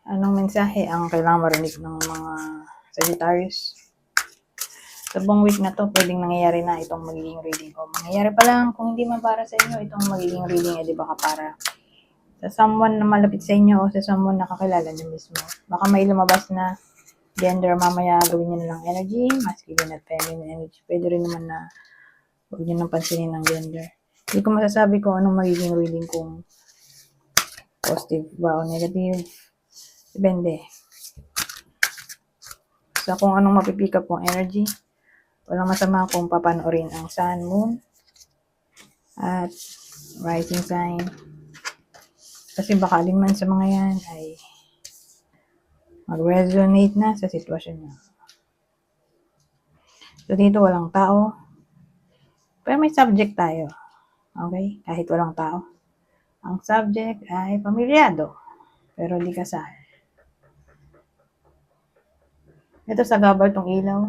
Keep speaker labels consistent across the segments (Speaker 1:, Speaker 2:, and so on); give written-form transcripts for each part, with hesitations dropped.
Speaker 1: Anong mensahe ang kailangan marinig ng mga Sagittarius? Sa buong week na to, pwedeng nangyayari na itong magiging reading ko. Mangyayari pa lang, kung hindi man para sa inyo, itong magiging reading, di baka para sa someone na malapit sa inyo o sa someone na kakilala nyo mismo. Baka may lumabas na gender, mamaya gawin nyo na lang energy, masculine at feminine energy. Pwede rin naman na huwag nyo nang pansinin ng gender. Hindi ko masasabi kung anong magiging reading, kung positive ba o negative. Depende. So, kung anong mapipick up pong energy, walang masama kung papanoorin ang sun, moon, at rising sign. Kasi baka alin man sa mga yan ay mag-resonate na sa sitwasyon nyo. So, dito walang tao. Pero may subject tayo. Okay? Kahit walang tao. Ang subject ay pamilyado. Pero di kasal. Ito sa gabal tong ilaw.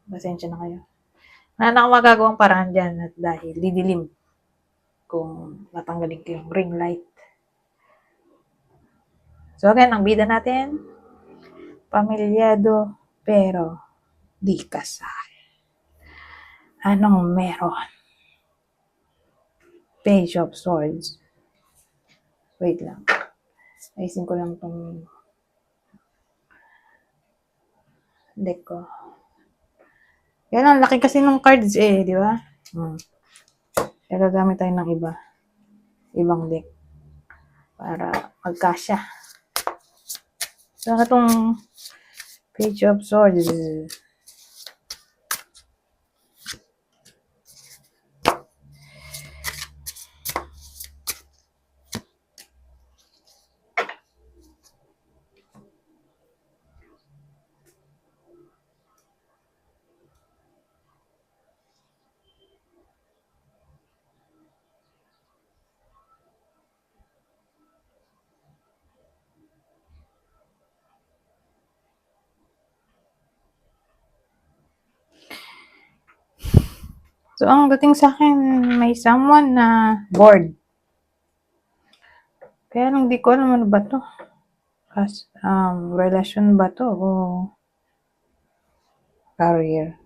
Speaker 1: Pasensya na kayo. Wala na akong magagawang paraan dyan at dahil didilim kung natanggalin ko yung ring light. So again, ang bida natin, pamilyado pero di kasal. Anong meron? Page of Swords. Wait lang. Ayusin ko lang itong deck ko. Yan, ang laki kasi ng cards di ba? Kaya gagamit tayo ng ibang deck para magkasya. So, itong Page of Swords. So, ang dating sa akin, may someone na bored. Kaya nung di ko alam ano ba to. Relasyon ba to o career?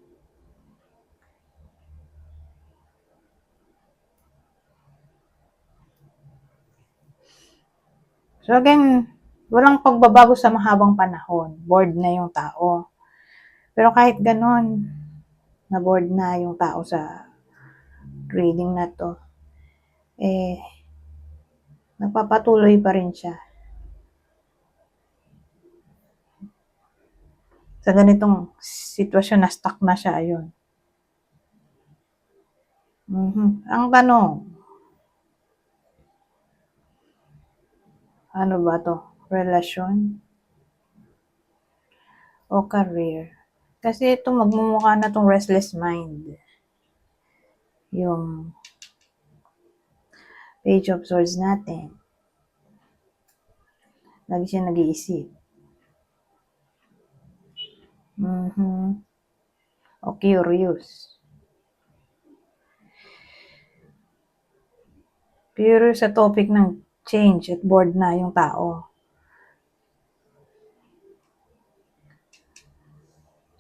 Speaker 1: So again, walang pagbabago sa mahabang panahon. Bored na yung tao. Pero kahit ganon, na bored na yung tao sa reading na to, nagpapatuloy pa rin siya sa ganitong sitwasyon na stuck na siya. Ayun. Ang tanong, ano ba to? Relasyon o career? Kasi ito magmumukha na tong restless mind. Yung Page of Swords natin. Lagi siya nag-iisip. O curious. Curious sa topic ng change at bored na yung tao.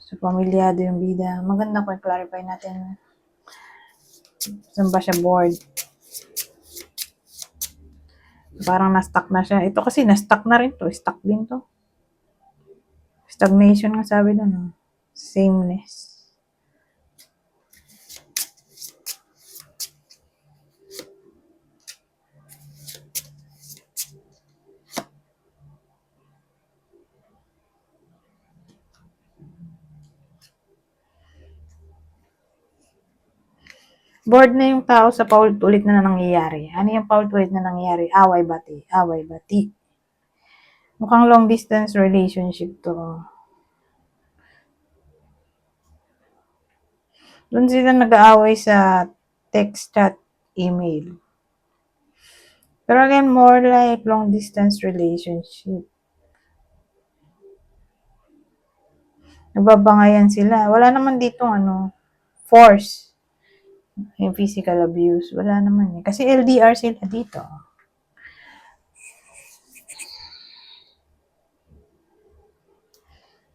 Speaker 1: So, pamilyado yung bida. Maganda kung i-clarify natin. Saan ba siya bored? Parang na-stuck na siya. Ito kasi na-stuck na rin to. Stuck din to. Stagnation nga sabi doon. Sameness. Bored na yung tao sa paulit-ulit na nangyayari. Ano yung paulit-ulit na nangyayari? Away-bati. Away-bati. Mukhang long distance relationship to. Doon sila nag-aaway sa text, chat, email. Pero again, more like long distance relationship. Nagbabangayan sila. Wala naman dito force. Yung physical abuse. Wala naman Kasi LDR sila dito.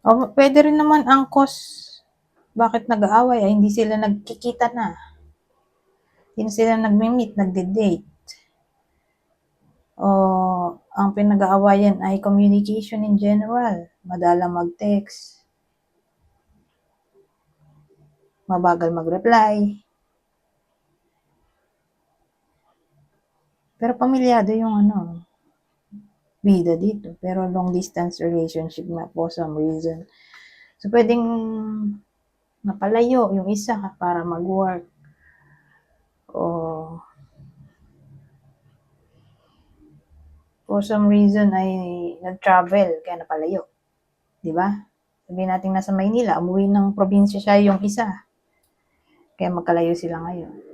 Speaker 1: O puwede rin naman ang cause bakit nag-aaway ay hindi sila nagkikita na. Hindi na sila nagme-meet, nagde-date. O ang pinag-aawayan ay communication in general, madalang mag-text, mabagal mag-reply. Pero pamilyado yung bida dito. Pero long distance relationship nga for some reason. So, pwedeng napalayo yung isa para mag-work. O for some reason ay nag-travel kaya napalayo. Di ba? Sabihin natin nasa Maynila, umuwi ng probinsya siya yung isa. Kaya magkalayo sila ngayon.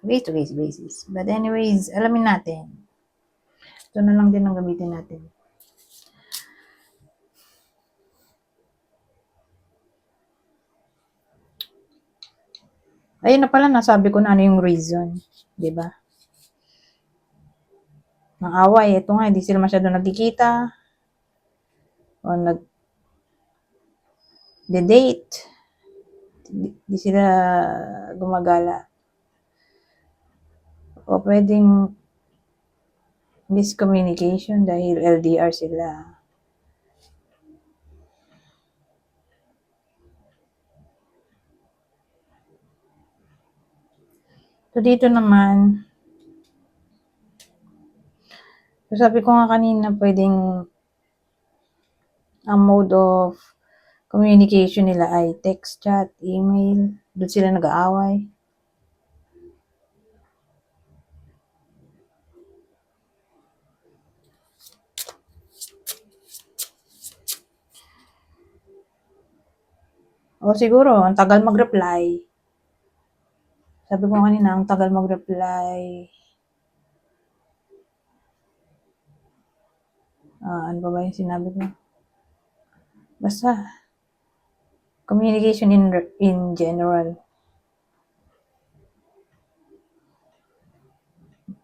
Speaker 1: Case-to-case basis. But anyways, alamin natin. Ito na lang din ang gamitin natin. Ayun na pala, nasabi ko na ano yung reason. Diba? Ng away. Ito nga, hindi sila masyado nagkikita. O nag-date. Hindi sila gumagala. O pwedeng miscommunication dahil LDR sila. So, dito naman, so sabi ko nga kanina, pwedeng ang mode of communication nila ay text, chat, email. Doon sila nag-aaway. O siguro, ang tagal mag-reply. Sabi ko kanina, ang tagal mag-reply. Ano ba yung sinabi ko? Basta, communication in general.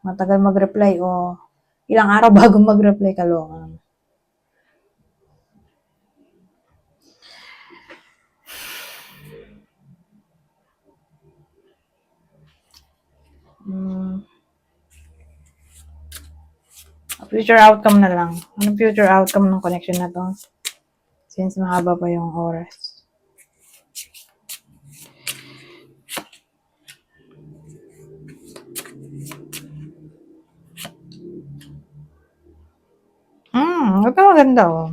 Speaker 1: Matagal mag-reply o ilang araw bago mag-reply, kalokan. Future outcome na lang. Anong future outcome ng connection na to? Since mahaba pa yung oras. Ito maganda oh.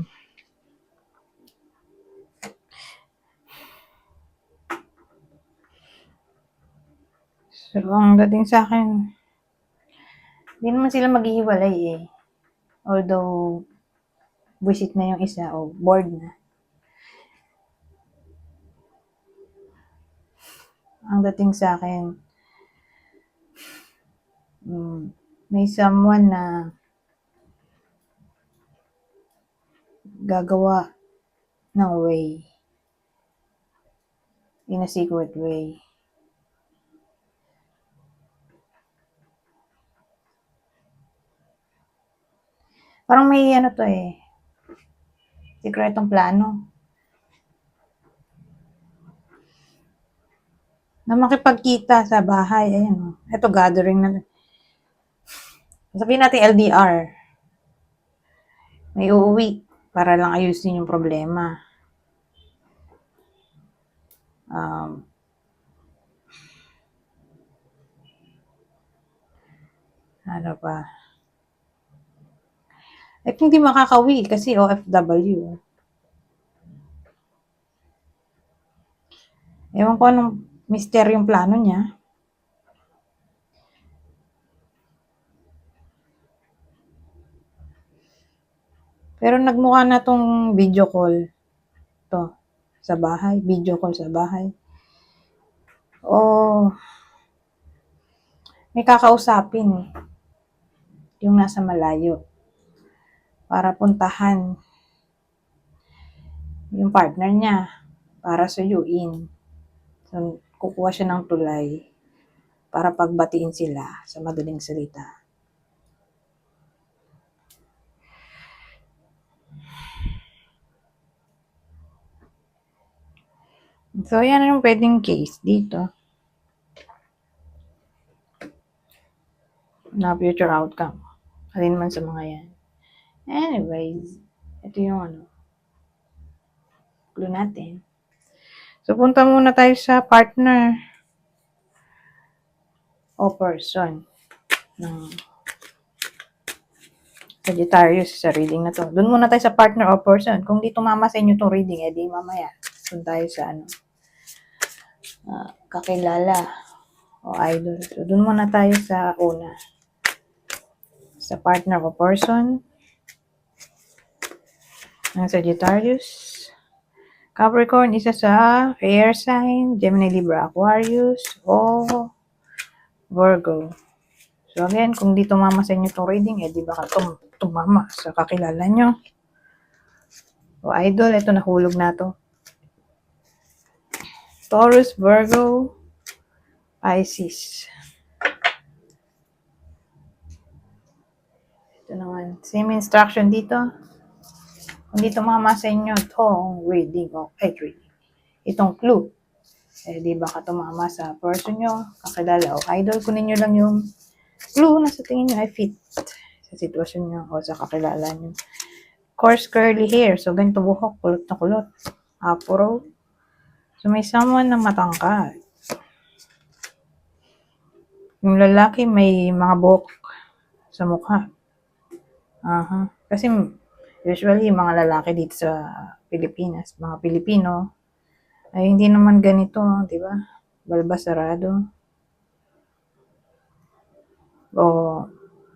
Speaker 1: So, ang dating sa akin, hindi naman sila maghihiwalay eh. Although, buisit na yung isa o bored na. Ang dating sa akin, may someone na gagawa ng way. In a secret way. Parang may to eh. Sikretong plano. Na makipagkita sa bahay. Ayan. Ito gathering na. Sabihin natin LDR. May uuwi para lang ayusin yung problema. Ano pa? Eh, kung di makakawi kasi OFW. Ewan ko anong misteryong plano niya. Pero nagmukha na tong video call. To, sa bahay. Video call sa bahay. O, may kakausapin. Yung nasa malayo. Para puntahan yung partner niya. Para suyuin. So, kukuha siya ng tulay. Para pagbatiin sila sa madaling salita. So, yan yung pwedeng case dito na future outcome. Alin man sa mga yan. Anyways, ito yung clue natin. So, punta muna tayo sa partner o person ng Sagittarius sa reading na to. Doon muna tayo sa partner o person. Kung di tumama sa inyo itong reading, edi mamaya. Doon tayo sa kakilala o idol. So, doon muna tayo sa una. Sa partner o person ng Sagittarius. Capricorn, isa sa air sign, Gemini, Libra, Aquarius, o Virgo. So again, kung di tumama sa inyo itong reading, di baka tumama sa kakilala nyo. O idol, ito nahulog na to. Taurus, Virgo, Pisces. Ito naman, same instruction dito. Kung di tumama sa inyo itong reading, itong clue, di baka tumama sa person nyo, kakilala o idol. Kunin nyo lang yung clue na sa tingin nyo ay fit sa sitwasyon nyo o sa kakilala nyo. Coarse curly hair. So, ganito buhok. Kulot na kulot. Afro. So, may someone na matangkad. Yung lalaki may mga buhok sa mukha. Kasi, usually, mga lalaki dito sa Pilipinas, mga Pilipino, ay hindi naman ganito, di ba? Balbas sarado. O,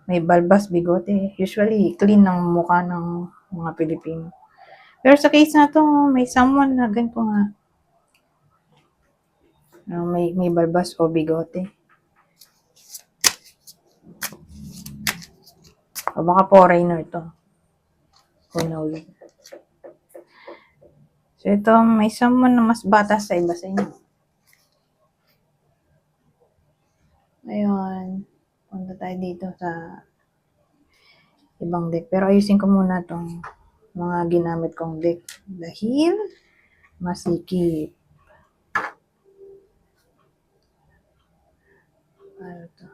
Speaker 1: may balbas bigote. Usually, clean ng mukha ng mga Pilipino. Pero sa case na to, may someone na ganito nga. May balbas o bigote. O baka foreigner to. Who knows? So ito, may someone na mas bata sa iba sa inyo. Ayun. Punta tayo dito sa ibang deck. Pero ayusin ko muna tong mga ginamit kong deck. Dahil masikip. Ano to?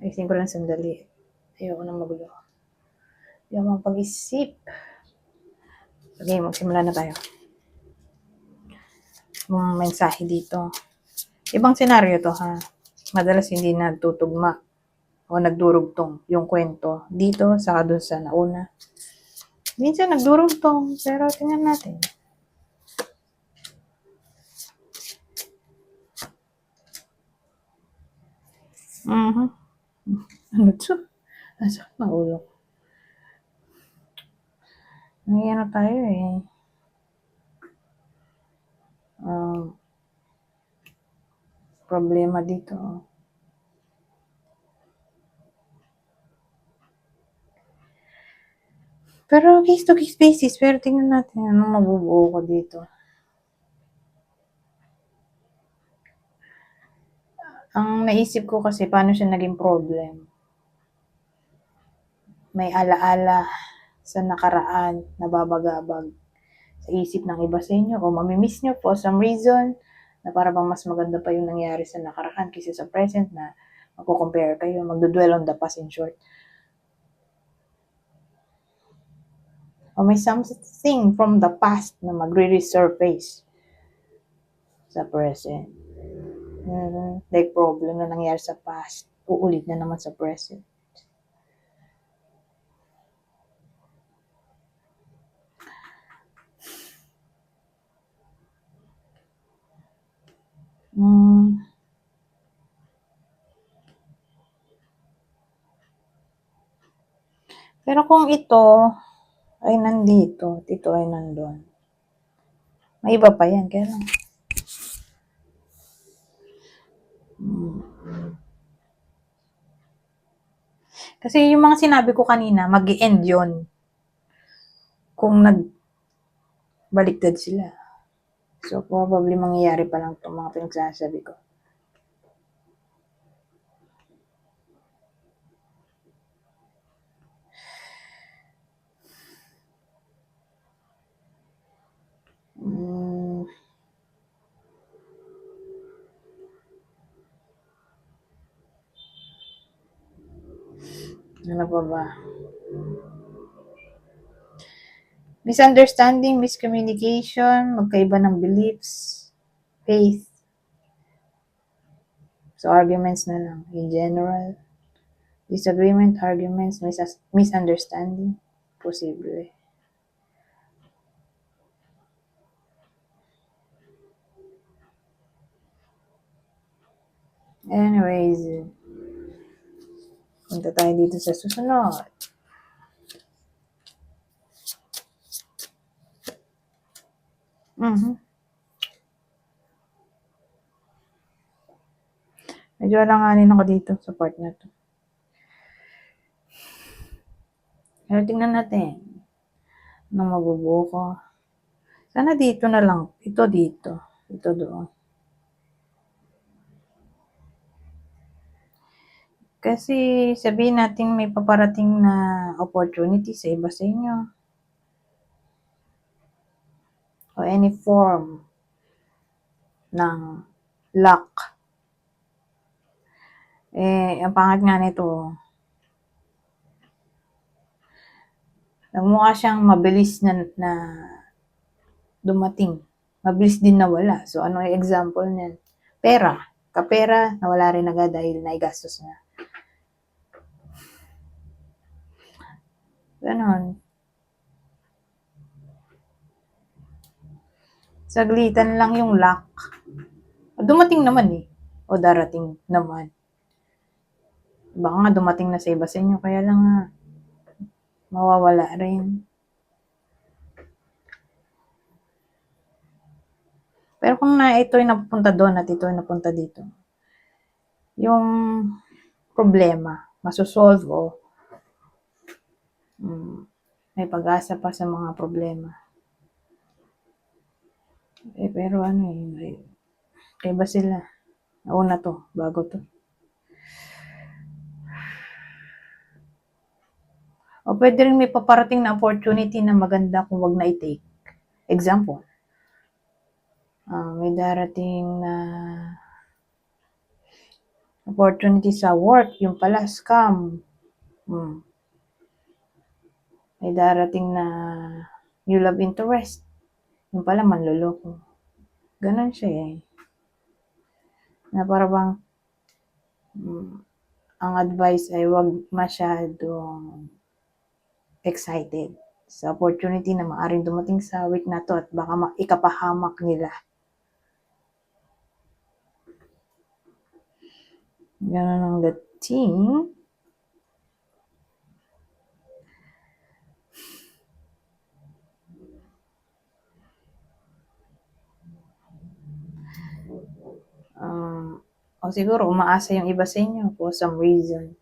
Speaker 1: Ayusin ko lang sandali. Ayoko na magulo. Ayoko pag-isip. Okay, magsimula na tayo. Yung mensahe dito. Ibang senaryo to ha. Madalas hindi natutugma o nagdurugtong yung kwento dito sa doon sa nauna. Minsan nagdurugtong, pero tingnan natin. Ano to? Nasa na ulo. Nangyayano tayo eh. Problema dito. Pero case to case basis, pero tingnan natin anong mabubuo ko dito. Ang naisip ko kasi paano siya naging problem. May alaala sa nakaraan na babagabag sa isip ng iba sa inyo o mamimiss nyo for some reason na para bang mas maganda pa yung nangyari sa nakaraan kaysa sa present na magko-compare kayo, magdudwell on the past in short. O may something from the past na magre-resurface sa present. Like problem na nangyari sa past, uulit na naman sa present. Pero kung ito ay nandito, ito ay nandun. May iba pa yan, kaya lang. Kasi yung mga sinabi ko kanina, mag-i-end yun. Kung nagbaliktad sila. So, probably mangyayari pa lang itong mga pinagsasabi ko. Ano pa ba? Misunderstanding, miscommunication, magkaiba ng beliefs, faith. So, arguments na lang. In general, disagreement, arguments, misunderstanding. Posible. Anyways, punta tayo dito sa susunod. Medyo alanganin ako dito sa part na to. Pero tingnan natin. Anong mabubuo ko. Sana dito na lang. Ito dito. Ito doon. Kasi sabihin natin may paparating na opportunity sa iba sa inyo. O any form ng luck. Ang pangit nga nito, nagmukha siyang mabilis na dumating. Mabilis din nawala. So, ano yung example niyan? Pera. Kapera, nawala rin agad dahil naigastos na. Ganon. Saglitan lang yung luck. Dumating naman eh. O darating naman. Baka nga dumating na sa iba sa inyo, kaya lang nga mawawala rin. Pero kung ito ay napunta doon at ito ay napunta dito, yung problema, masosolve o may pag-asa pa sa mga problema. Pero kaya ba sila? Nauna to, bago to. O pwede rin may paparating na opportunity na maganda kung wag na i-take. Example, may darating na opportunity sa work, yung pala scam. May darating na new love interest, yung pala manloloko. Ganon siya eh. Na para bang ang advice ay wag masyadong excited sa opportunity na maaring dumating sa week na to at baka ikapahamak nila. Ganon ang dating. O siguro umaasa yung iba sa inyo for some reason.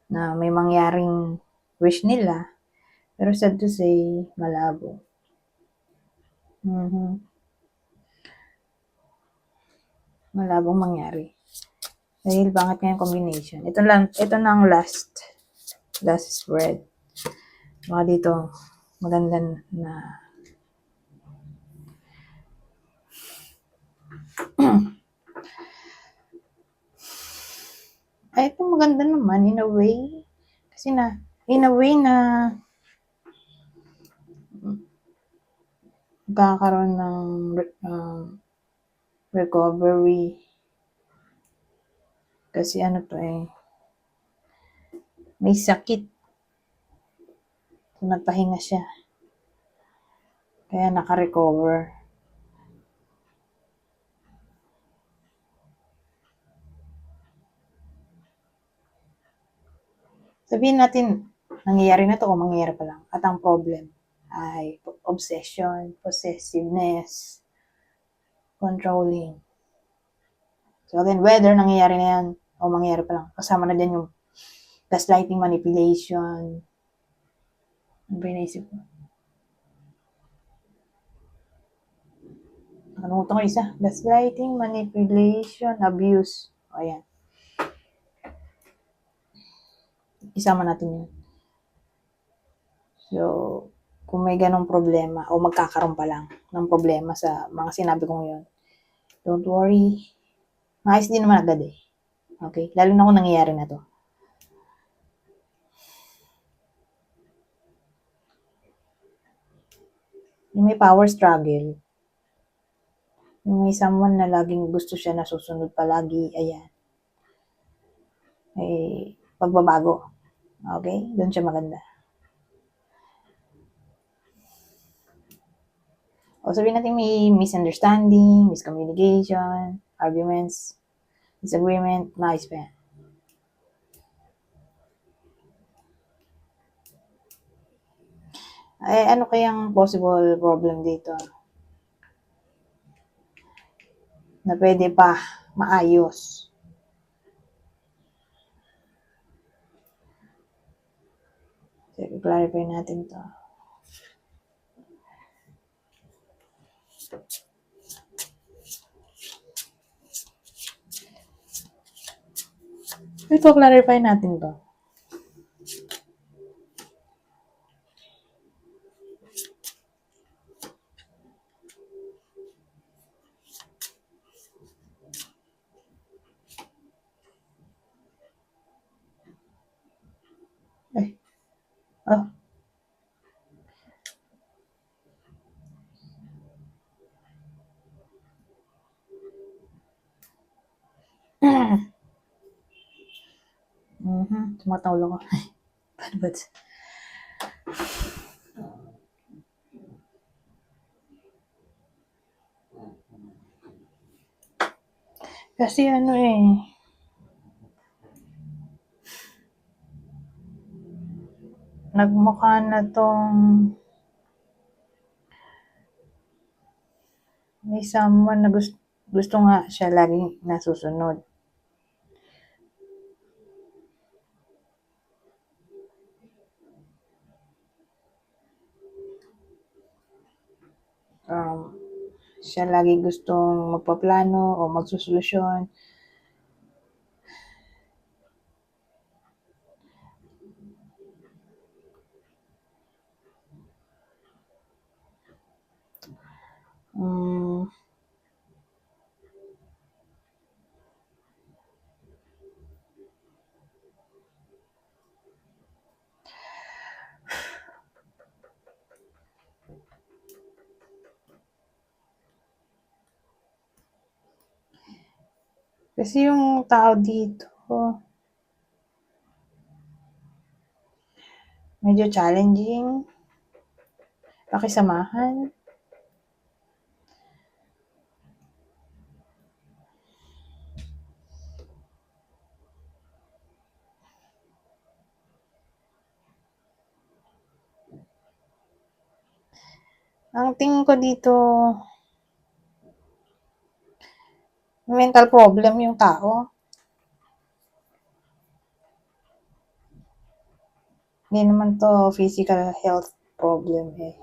Speaker 1: Na may mangyaring wish nila, pero sad to say, malabo. Malabong mangyari. Dahil bangat nga yung combination. Ito na ang last spread. Baka dito, maganda na ay, ito maganda naman in a way. Kasi in a way na magkakaroon ng recovery. Kasi may sakit. Nagpahinga siya. Kaya naka-recover. Sabihin natin, nangyayari na to o mangyayari pa lang. At ang problem ay obsession, possessiveness, controlling. So again, whether nangyayari na yan o mangyayari pa lang, kasama na din yung gaslighting, manipulation. Ano ba inaisip ko? Nakalimutan ko isa. Gaslighting, manipulation, abuse. O yan. isama natin yun. So, kung may ganong problema o magkakaroon pa lang ng problema sa mga sinabi kong yun, don't worry. Maayos din naman agad eh. Okay? Lalo na kung nangyayari na to. Yung may power struggle, yung may someone na laging gusto siya na susunod palagi, ayan. Pagbabago. Okay? Doon siya maganda. O sabihin natin may misunderstanding, miscommunication, arguments, disagreement, nice pa yan. Ano kayang possible problem dito? Na pwede pa maayos. So, i-clarify natin to. Ito, clarify natin to. Oh. Tumatawag ako. Paano ba? Kasi nagmukha na tong may someone na gusto nga siya laging nasusunod. Siya lagi gustong magpaplano o magsosolusyon. Kasi yung tao dito, medyo challenging, pakisamahan. Ang tingin ko dito, mental problem yung tao. Hindi naman to physical health problem eh.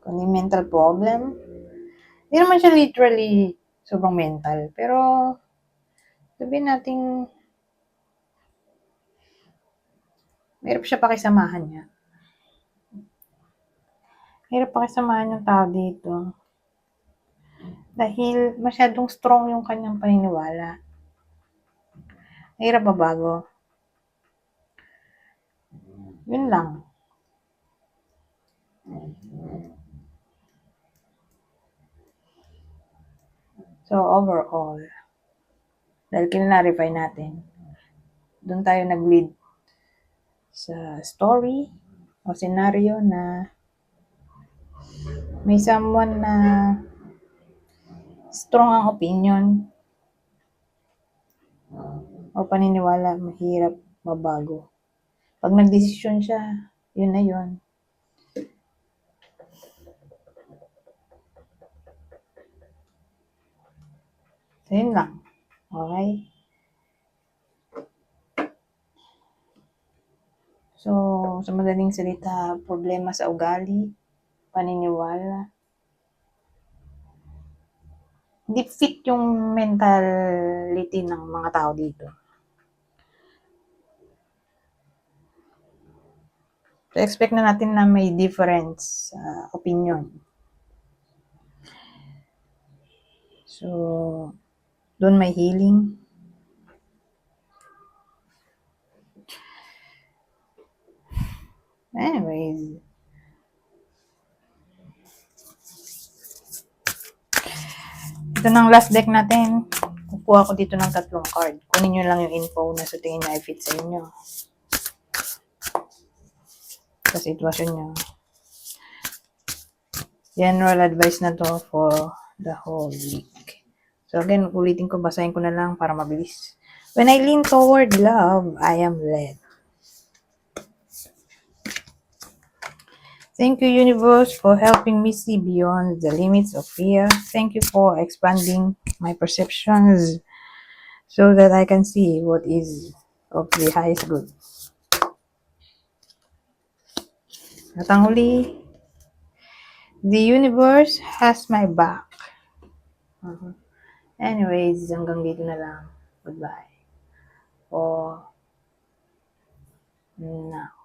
Speaker 1: Kundi mental problem. Hindi naman siya literally sobrang mental. Pero, sabihin natin, mahirap siya pakisamahan niya. Mahirap pakisamahan yung tao dito. Dahil masyadong strong yung kanyang paniniwala. Mahirap mabago. Yun lang. So, overall, dahil kinlarify natin, doon tayo nag-lead sa story o scenario na may someone na strong ang opinion o paniniwala, mahirap mabago. Pag nagdesisyon siya, yun na yun. So, yun lang. Okay? So, sa madaling salita, problema sa ugali, paniniwala. Hindi fit yung mentality ng mga tao dito. So, expect na natin na may difference opinion. So, doon may healing. Anyways, ito ng last deck natin. Kukuha ko dito ng 3 card. Kunin nyo lang yung info na sa tingin na i-fit sa inyo. Sa sitwasyon nyo. General advice na to for the whole week. So again, ulitin ko, basahin ko na lang para mabilis. When I lean toward love, I am led. Thank you, universe, for helping me see beyond the limits of fear. Thank you for expanding my perceptions so that I can see what is of the highest good. At ang huli, the universe has my back. Anyways, hanggang dito na lang. Goodbye. For now.